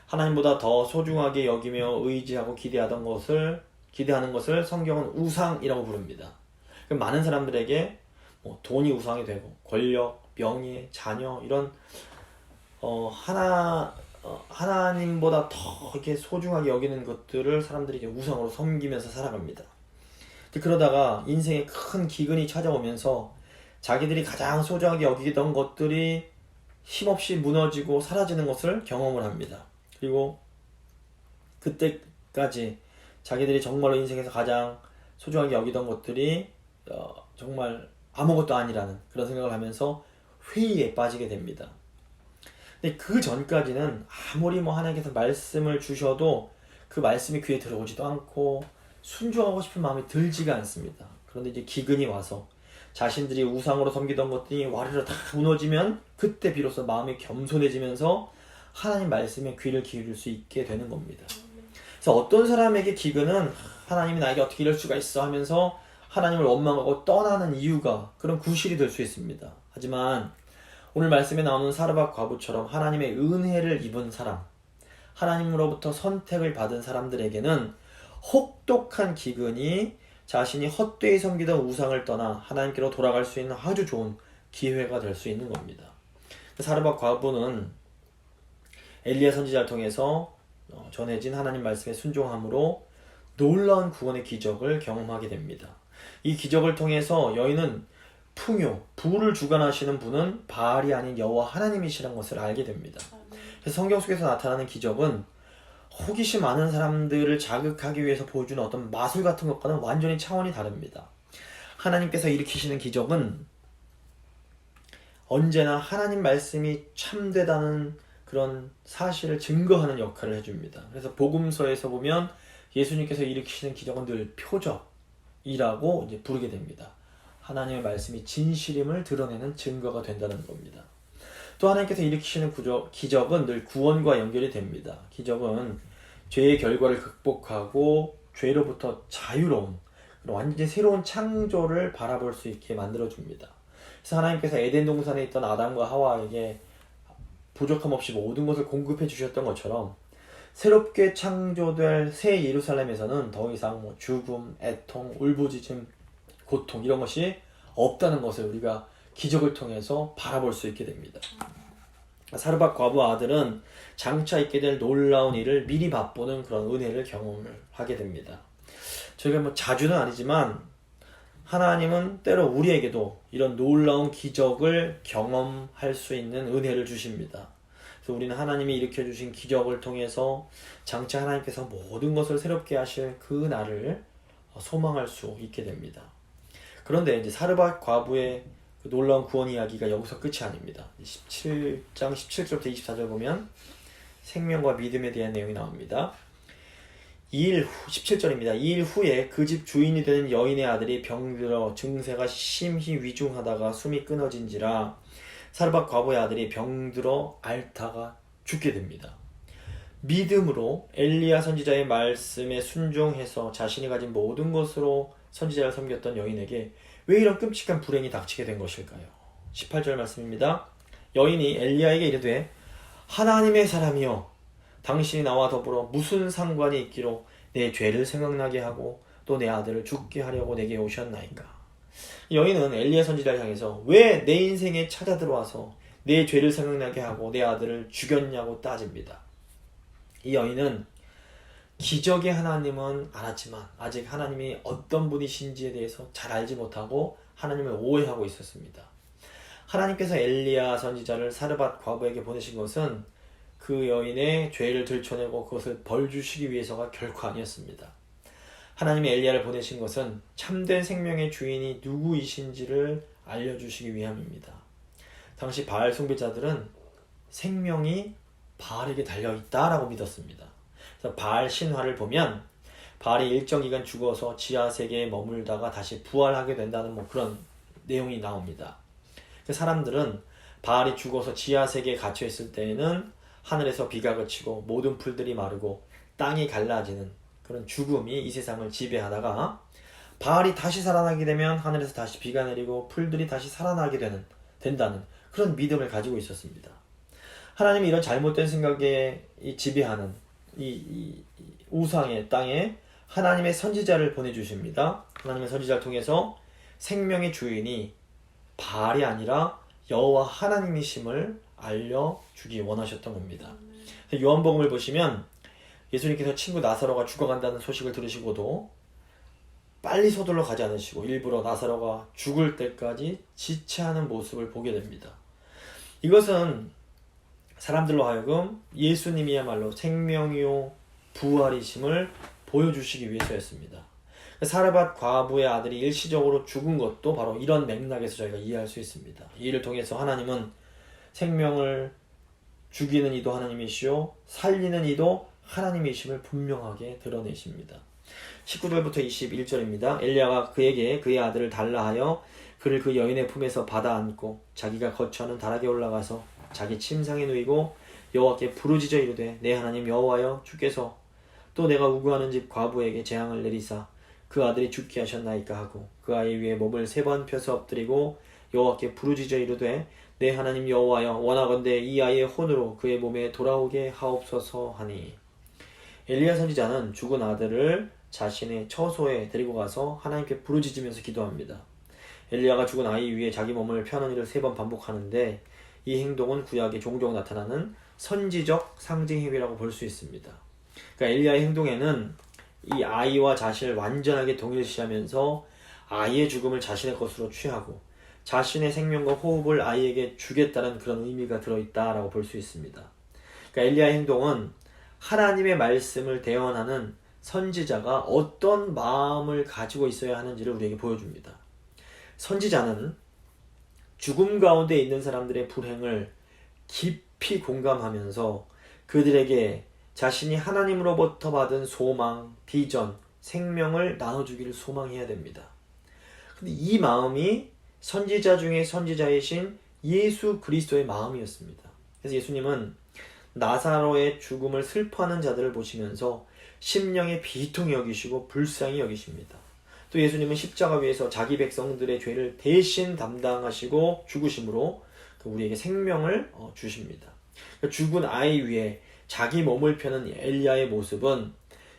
하나님보다 더 소중하게 여기며 의지하고 기대하는 것을 성경은 우상이라고 부릅니다. 많은 사람들에게 돈이 우상이 되고 권력, 명예, 자녀 이런 하나님보다 더 이렇게 소중하게 여기는 것들을 사람들이 이제 우상으로 섬기면서 살아갑니다. 그러다가 인생에 큰 기근이 찾아오면서 자기들이 가장 소중하게 여기던 것들이 힘없이 무너지고 사라지는 것을 경험을 합니다. 그리고 그때까지 자기들이 정말로 인생에서 가장 소중하게 여기던 것들이 정말 아무것도 아니라는 그런 생각을 하면서 회의에 빠지게 됩니다. 근데 그 전까지는 아무리 하나님께서 말씀을 주셔도 그 말씀이 귀에 들어오지도 않고 순종하고 싶은 마음이 들지가 않습니다. 그런데 이제 기근이 와서 자신들이 우상으로 섬기던 것들이 와르르 다 무너지면 그때 비로소 마음이 겸손해지면서 하나님 말씀에 귀를 기울일 수 있게 되는 겁니다. 그래서 어떤 사람에게 기근은 하나님이 나에게 어떻게 이럴 수가 있어 하면서 하나님을 원망하고 떠나는 이유가 그런 구실이 될 수 있습니다. 하지만 오늘 말씀에 나오는 사르밧 과부처럼 하나님의 은혜를 입은 사람, 하나님으로부터 선택을 받은 사람들에게는 혹독한 기근이 자신이 헛되이 섬기던 우상을 떠나 하나님께로 돌아갈 수 있는 아주 좋은 기회가 될 수 있는 겁니다. 사르밧 과부는 엘리야 선지자를 통해서 전해진 하나님 말씀에 순종함으로 놀라운 구원의 기적을 경험하게 됩니다. 이 기적을 통해서 여인은 풍요, 부를 주관하시는 분은 바알이 아닌 여호와 하나님이시라는 것을 알게 됩니다. 그래서 성경 속에서 나타나는 기적은 호기심 많은 사람들을 자극하기 위해서 보여주는 어떤 마술 같은 것과는 완전히 차원이 다릅니다. 하나님께서 일으키시는 기적은 언제나 하나님 말씀이 참되다는 그런 사실을 증거하는 역할을 해줍니다. 그래서 복음서에서 보면 예수님께서 일으키시는 기적은 늘 표적이라고 이제 부르게 됩니다. 하나님의 말씀이 진실임을 드러내는 증거가 된다는 겁니다. 또 하나님께서 일으키시는 기적은 늘 구원과 연결이 됩니다. 기적은 죄의 결과를 극복하고 죄로부터 자유로운 완전히 새로운 창조를 바라볼 수 있게 만들어줍니다. 그래서 하나님께서 에덴 동산에 있던 아담과 하와에게 부족함 없이 모든 것을 공급해 주셨던 것처럼 새롭게 창조될 새 예루살렘에서는 더 이상 죽음, 애통, 울부짖음, 고통 이런 것이 없다는 것을 우리가 기적을 통해서 바라볼 수 있게 됩니다. 사르밧 과부 아들은 장차 있게 될 놀라운 일을 미리 맛보는 그런 은혜를 경험을 하게 됩니다. 저희가 자주는 아니지만 하나님은 때로 우리에게도 이런 놀라운 기적을 경험할 수 있는 은혜를 주십니다. 그래서 우리는 하나님이 일으켜 주신 기적을 통해서 장차 하나님께서 모든 것을 새롭게 하실 그 날을 소망할 수 있게 됩니다. 그런데 이제 사르밧 과부의 그 놀라운 구원 이야기가 여기서 끝이 아닙니다. 17장 17절부터 24절 보면 생명과 믿음에 대한 내용이 나옵니다. 17절입니다. 2일 후에 그 집 주인이 되는 여인의 아들이 병들어 증세가 심히 위중하다가 숨이 끊어진지라 사르밧 과부의 아들이 병들어 앓다가 죽게 됩니다. 믿음으로 엘리야 선지자의 말씀에 순종해서 자신이 가진 모든 것으로 선지자를 섬겼던 여인에게 왜 이런 끔찍한 불행이 닥치게 된 것일까요? 18절 말씀입니다. 여인이 엘리야에게 이르되 하나님의 사람이여 당신이 나와 더불어 무슨 상관이 있기로 내 죄를 생각나게 하고 또 내 아들을 죽게 하려고 내게 오셨나이까. 여인은 엘리야 선지자를 향해서 왜 내 인생에 찾아 들어와서 내 죄를 생각나게 하고 내 아들을 죽였냐고 따집니다. 이 여인은 기적의 하나님은 알았지만 아직 하나님이 어떤 분이신지에 대해서 잘 알지 못하고 하나님을 오해하고 있었습니다. 하나님께서 엘리야 선지자를 사르밧 과부에게 보내신 것은 그 여인의 죄를 들춰내고 그것을 벌 주시기 위해서가 결코 아니었습니다. 하나님이 엘리야를 보내신 것은 참된 생명의 주인이 누구이신지를 알려주시기 위함입니다. 당시 바알 숭배자들은 생명이 바알에게 달려있다라고 믿었습니다. 그래서 바알 신화를 보면 바알이 일정 기간 죽어서 지하세계에 머물다가 다시 부활하게 된다는 그런 내용이 나옵니다. 사람들은 바알이 죽어서 지하세계에 갇혀있을 때에는 하늘에서 비가 그치고 모든 풀들이 마르고 땅이 갈라지는 그런 죽음이 이 세상을 지배하다가 바알이 다시 살아나게 되면 하늘에서 다시 비가 내리고 풀들이 다시 살아나게 된다는 그런 믿음을 가지고 있었습니다. 하나님이 이런 잘못된 생각에 지배하는 이 우상의 땅에 하나님의 선지자를 보내주십니다. 하나님의 선지자를 통해서 생명의 주인이 바알이 아니라 여호와 하나님이심을 알려주기 원하셨던 겁니다. 요한복음을 보시면 예수님께서 친구 나사로가 죽어간다는 소식을 들으시고도 빨리 서둘러 가지 않으시고 일부러 나사로가 죽을 때까지 지체하는 모습을 보게 됩니다. 이것은 사람들로 하여금 예수님이야말로 생명이요 부활이심을 보여주시기 위해서였습니다. 사르밧 과부의 아들이 일시적으로 죽은 것도 바로 이런 맥락에서 저희가 이해할 수 있습니다. 이를 통해서 하나님은 생명을 죽이는 이도 하나님이시요 살리는 이도 하나님이심을 분명하게 드러내십니다. 19절부터 21절입니다. 엘리야가 그에게 그의 아들을 달라 하여 그를 그 여인의 품에서 받아 안고 자기가 거처하는 다락에 올라가서 자기 침상에 누이고 여호와께 부르짖어 이르되 내 하나님 여호와여 주께서 또 내가 우구하는 집 과부에게 재앙을 내리사 그 아들이 죽게 하셨나이까 하고 그 아이 위에 몸을 3번 펴서 엎드리고 여호와께 부르짖어 이르되 내 하나님 여호와여 원하건대 이 아이의 혼으로 그의 몸에 돌아오게 하옵소서 하니 엘리야 선지자는 죽은 아들을 자신의 처소에 데리고 가서 하나님께 부르짖으면서 기도합니다. 엘리야가 죽은 아이 위에 자기 몸을 펴는 일을 3번 반복하는데 이 행동은 구약에 종종 나타나는 선지적 상징 행위라고 볼 수 있습니다. 그러니까 엘리야의 행동에는 이 아이와 자신을 완전하게 동일시하면서 아이의 죽음을 자신의 것으로 취하고 자신의 생명과 호흡을 아이에게 주겠다는 그런 의미가 들어있다라고 볼 수 있습니다. 그러니까 엘리야의 행동은 하나님의 말씀을 대언하는 선지자가 어떤 마음을 가지고 있어야 하는지를 우리에게 보여줍니다. 선지자는 죽음 가운데 있는 사람들의 불행을 깊이 공감하면서 그들에게 자신이 하나님으로부터 받은 소망, 비전, 생명을 나눠주기를 소망해야 됩니다. 근데 이 마음이 선지자 중에 선지자이신 예수 그리스도의 마음이었습니다. 그래서 예수님은 나사로의 죽음을 슬퍼하는 자들을 보시면서 심령의 비통히 여기시고 불쌍히 여기십니다. 또 예수님은 십자가 위에서 자기 백성들의 죄를 대신 담당하시고 죽으심으로 우리에게 생명을 주십니다. 죽은 아이 위에 자기 몸을 펴는 엘리야의 모습은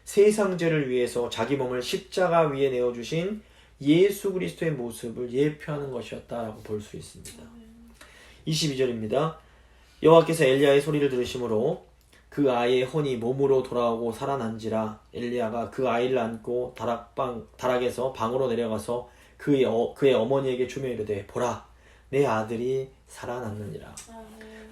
세상 죄를 위해서 자기 몸을 십자가 위에 내어주신 예수 그리스도의 모습을 예표하는 것이었다라고 볼 수 있습니다. 22절입니다. 여호와께서 엘리야의 소리를 들으심으로 그 아이의 혼이 몸으로 돌아오고 살아난지라. 엘리야가 그 아이를 안고 다락에서 방으로 내려가서 그의 어머니에게 주며 이르되 보라 내 아들이 살아났느니라.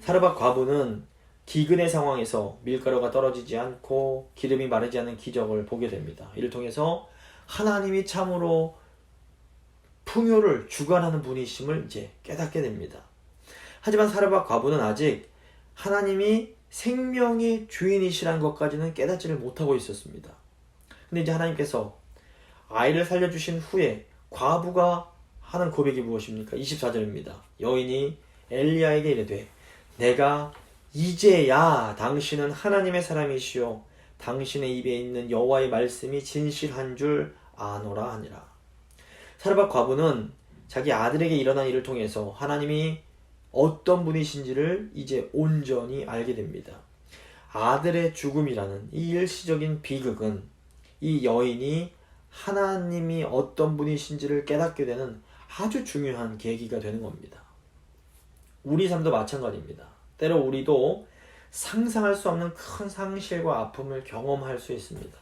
사르밧 과부는 기근의 상황에서 밀가루가 떨어지지 않고 기름이 마르지 않는 기적을 보게 됩니다. 이를 통해서 하나님이 참으로 풍요를 주관하는 분이심을 이제 깨닫게 됩니다. 하지만 사르밧 과부는 아직 하나님이 생명의 주인이시라는 것까지는 깨닫지를 못하고 있었습니다. 근데 이제 하나님께서 아이를 살려주신 후에 과부가 하는 고백이 무엇입니까? 24절입니다. 여인이 엘리야에게 이르되 내가 이제야 당신은 하나님의 사람이시오 당신의 입에 있는 여호와의 말씀이 진실한 줄 아노라 하니라. 사르밧 과부는 자기 아들에게 일어난 일을 통해서 하나님이 어떤 분이신지를 이제 온전히 알게 됩니다. 아들의 죽음이라는 이 일시적인 비극은 이 여인이 하나님이 어떤 분이신지를 깨닫게 되는 아주 중요한 계기가 되는 겁니다. 우리 삶도 마찬가지입니다. 때로 우리도 상상할 수 없는 큰 상실과 아픔을 경험할 수 있습니다.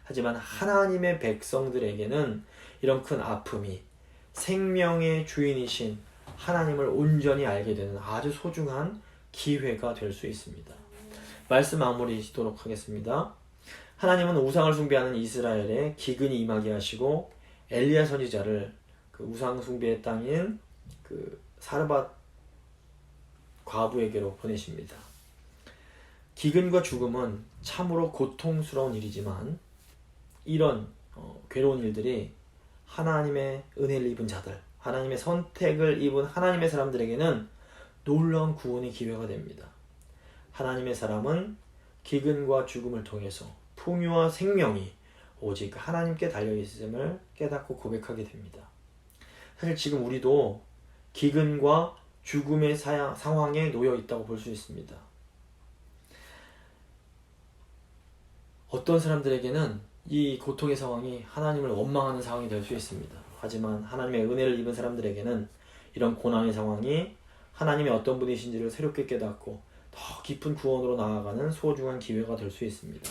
하지만 하나님의 백성들에게는 이런 큰 아픔이 생명의 주인이신 하나님을 온전히 알게 되는 아주 소중한 기회가 될 수 있습니다. 말씀 마무리 짓도록 하겠습니다. 하나님은 우상을 숭배하는 이스라엘에 기근이 임하게 하시고 엘리야 선지자를 그 우상 숭배의 땅인 그 사르밧 과부에게로 보내십니다. 기근과 죽음은 참으로 고통스러운 일이지만 이런 괴로운 일들이 하나님의 은혜를 입은 자들, 하나님의 선택을 입은 하나님의 사람들에게는 놀라운 구원의 기회가 됩니다. 하나님의 사람은 기근과 죽음을 통해서 풍요와 생명이 오직 하나님께 달려있음을 깨닫고 고백하게 됩니다. 사실 지금 우리도 기근과 죽음의 상황에 놓여 있다고 볼 수 있습니다. 어떤 사람들에게는 이 고통의 상황이 하나님을 원망하는 상황이 될 수 있습니다. 하지만 하나님의 은혜를 입은 사람들에게는 이런 고난의 상황이 하나님의 어떤 분이신지를 새롭게 깨닫고 더 깊은 구원으로 나아가는 소중한 기회가 될 수 있습니다.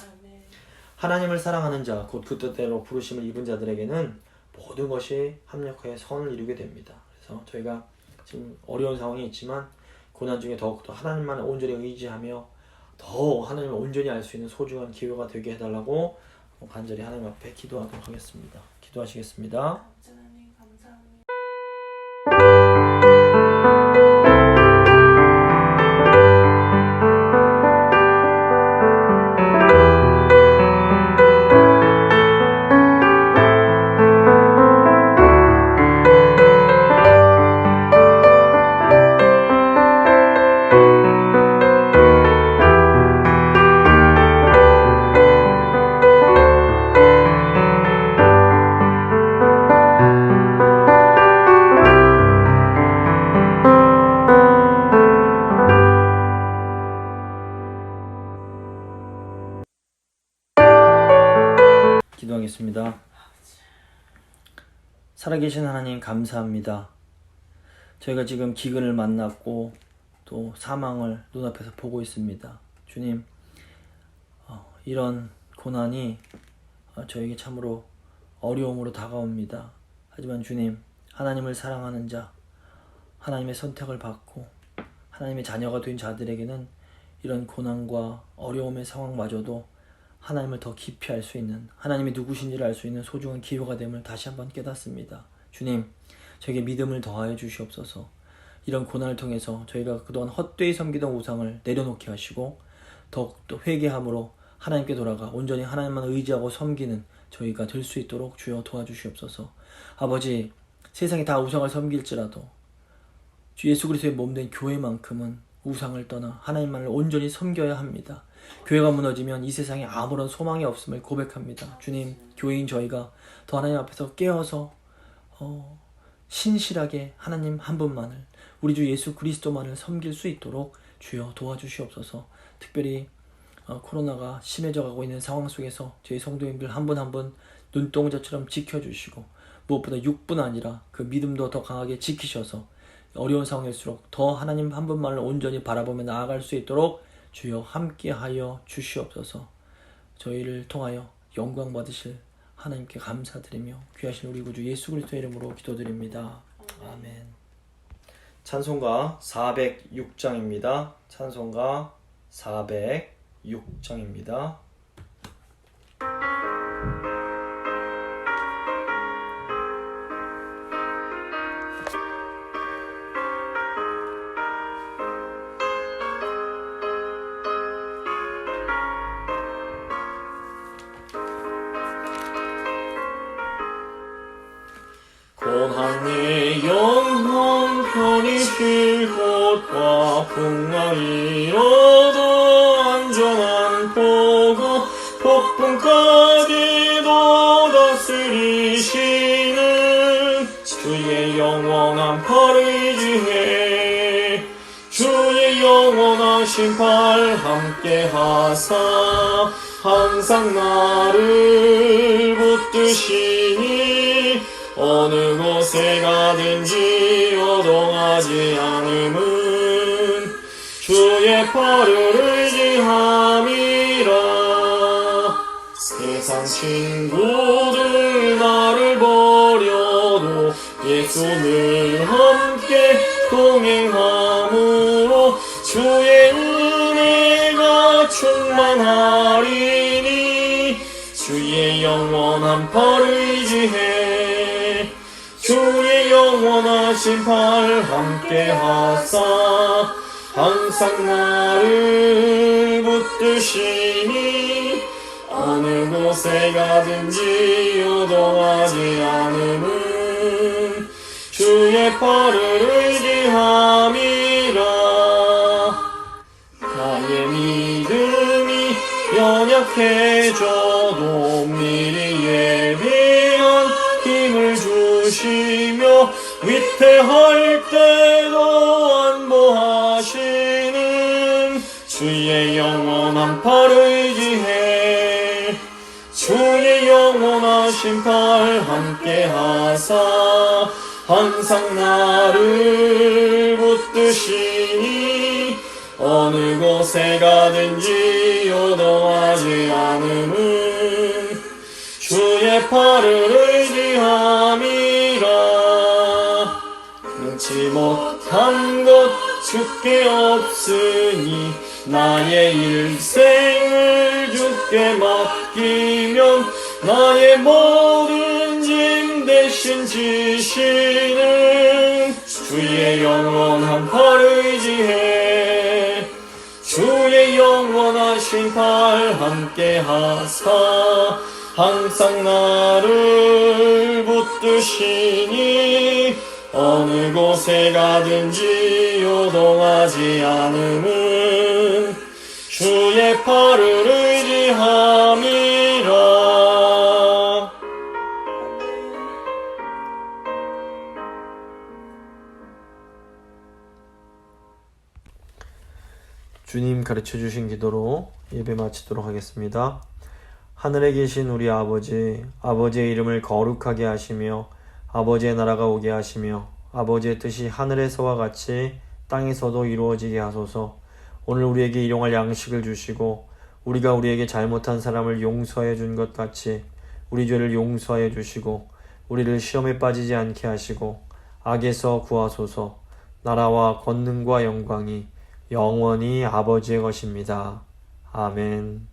하나님을 사랑하는 자, 곧 그 뜻대로 부르심을 입은 자들에게는 모든 것이 합력하여 선을 이루게 됩니다. 그래서 저희가 지금 어려운 상황이 있지만 고난 중에 더욱더 하나님만 온전히 의지하며 더 하나님을 온전히 알 수 있는 소중한 기회가 되게 해달라고 간절히 하나님 앞에 기도하도록 하겠습니다. 기도하시겠습니다. 하나님 감사합니다. 기도하겠습니다. 살아계신 하나님 감사합니다. 저희가 지금 기근을 만났고 또 사망을 눈앞에서 보고 있습니다. 주님, 이런 고난이 저에게 참으로 어려움으로 다가옵니다. 하지만 주님, 하나님을 사랑하는 자, 하나님의 선택을 받고 하나님의 자녀가 된 자들에게는 이런 고난과 어려움의 상황마저도 하나님을 더 깊이 알 수 있는, 하나님이 누구신지를 알 수 있는 소중한 기회가 됨을 다시 한번 깨닫습니다. 주님, 저에게 믿음을 더하여 주시옵소서. 이런 고난을 통해서 저희가 그동안 헛되이 섬기던 우상을 내려놓게 하시고 더욱더 회개함으로 하나님께 돌아가 온전히 하나님만 의지하고 섬기는 저희가 될 수 있도록 주여 도와주시옵소서. 아버지, 세상이 다 우상을 섬길지라도 주 예수 그리스도의 몸된 교회만큼은 우상을 떠나 하나님만을 온전히 섬겨야 합니다. 교회가 무너지면 이 세상에 아무런 소망이 없음을 고백합니다. 주님, 교회인 저희가 더 하나님 앞에서 깨어서 신실하게 하나님 한 분만을, 우리 주 예수 그리스도만을 섬길 수 있도록 주여 도와주시옵소서. 특별히 코로나가 심해져 가고 있는 상황 속에서 저희 성도님들 한 분 한 분 눈동자처럼 지켜주시고 무엇보다 육뿐 아니라 그 믿음도 더 강하게 지키셔서 어려운 상황일수록 더 하나님 한 분만을 온전히 바라보며 나아갈 수 있도록 주여 함께하여 주시옵소서. 저희를 통하여 영광 받으실 하나님께 감사드리며 귀하신 우리 구주 예수 그리스도의 이름으로 기도드립니다. 아멘. 찬송가 406장입니다. 찬송가 406장입니다. 고난의 영혼 편히 곳과 풍랑이로도 안전한 보고 폭풍까지도 다스리시는 주의 영원한 팔을 의지해 주의 영원하신 팔 함께 하사 항상 나를 붙드시니 어느 곳에 가든지 요동하지 않음은 주의 팔을 의지함이라. 세상 친구들 나를 버려도 예수는 함께 동행함으로 주의 은혜가 충만하리니 주의 영원한 팔을 의지해 주의 영원하신 팔 함께 하사 항상 나를 붙드시니 어느 곳에 가든지 요동하지 않음은 주의 팔을 의지함이라. 나의 믿음이 연약해져도 미리 예비한 힘을 주시며 위태할 때도 안보하시는 주의 영원한 팔을 의지해 주의 영원하신 팔 함께 하사 항상 나를 붙드시니 어느 곳에 가든지 요동하지 않음은 주의 팔을 의지함이라. 능치 못한 것 주께 없으니 나의 일생을 주께 맡기면 나의 모든 짐 대신 지시는 주의 영원한 팔을 의지해 주의 영원하신 팔 함께 하사 항상 나를 붙드시니 어느 곳에 가든지 요동하지 않음은 주의 팔을 의지함이라. 주님 가르쳐 주신 기도로 예배 마치도록 하겠습니다. 하늘에 계신 우리 아버지, 아버지의 이름을 거룩하게 하시며 아버지의 나라가 오게 하시며 아버지의 뜻이 하늘에서와 같이 땅에서도 이루어지게 하소서. 오늘 우리에게 일용할 양식을 주시고 우리가 우리에게 잘못한 사람을 용서해 준 것 같이 우리 죄를 용서해 주시고 우리를 시험에 빠지지 않게 하시고 악에서 구하소서. 나라와 권능과 영광이 영원히 아버지의 것입니다. 아멘.